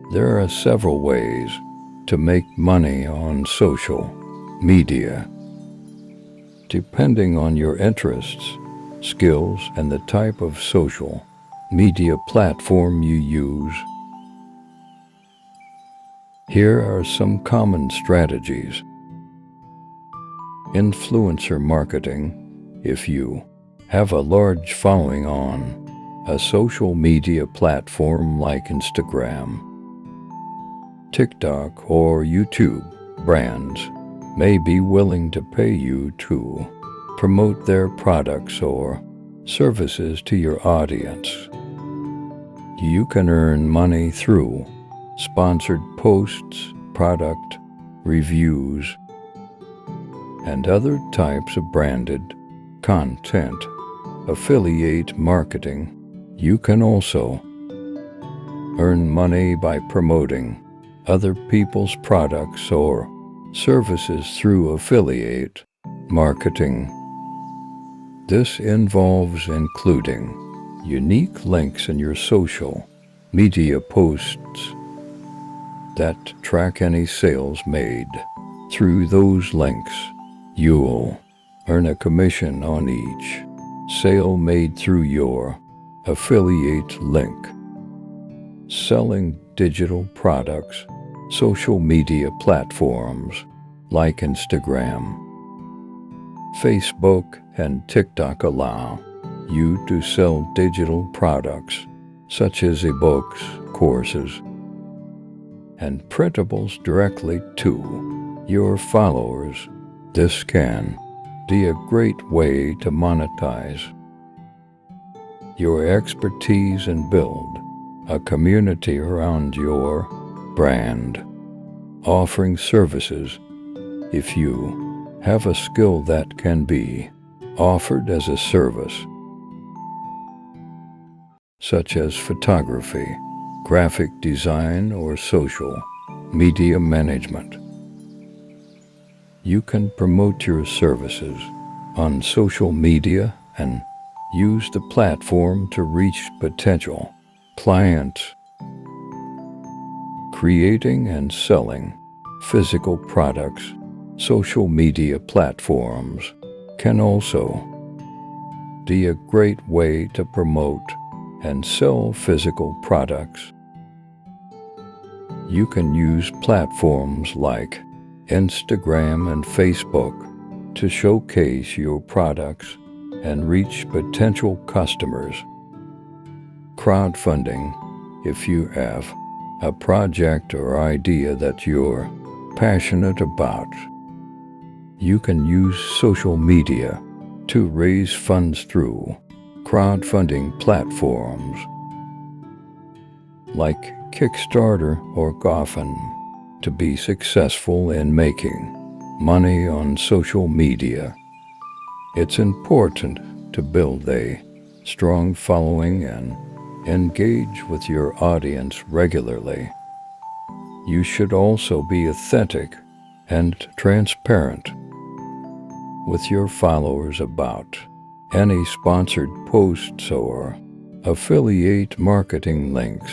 There are several ways to make money on social media. Depending on your interests, skills, and the type of social media platform you use, here are some common strategies. Influencer marketing. If you have a large following on a social media platform like Instagram, TikTok, or YouTube, brands may be willing to pay you to promote their products or services to your audience. You can earn money through sponsored posts, product reviews, and other types of branded content. Affiliate marketing. You can also earn money by promoting other people's products or services through affiliate marketing. This involves including unique links in your social media posts that track any sales made. Through those links, you'll earn a commission on each sale made through your affiliate link. Selling digital products. Social media platforms like Instagram, Facebook, and TikTok allow you to sell digital products such as ebooks, courses, and printables directly to your followers. This can be a great way to monetize your expertise and build a community around your brand. Offering services. If you have a skill that can be offered as a service, such as photography, graphic design, or social media management, you can promote your services on social media and use the platform to reach potential clients. Creating and selling physical products. Social media platforms can also be a great way to promote and sell physical products. You can use platforms like Instagram and Facebook to showcase your products and reach potential customers. Crowdfunding. If you have a project or idea that you're passionate about, you can use social media to raise funds through crowdfunding platforms like Kickstarter or GoFundMe to be successful in making money on social media. It's important to build a strong following and engage with your audience regularly. You should also be authentic and transparent with your followers about any sponsored posts or affiliate marketing links.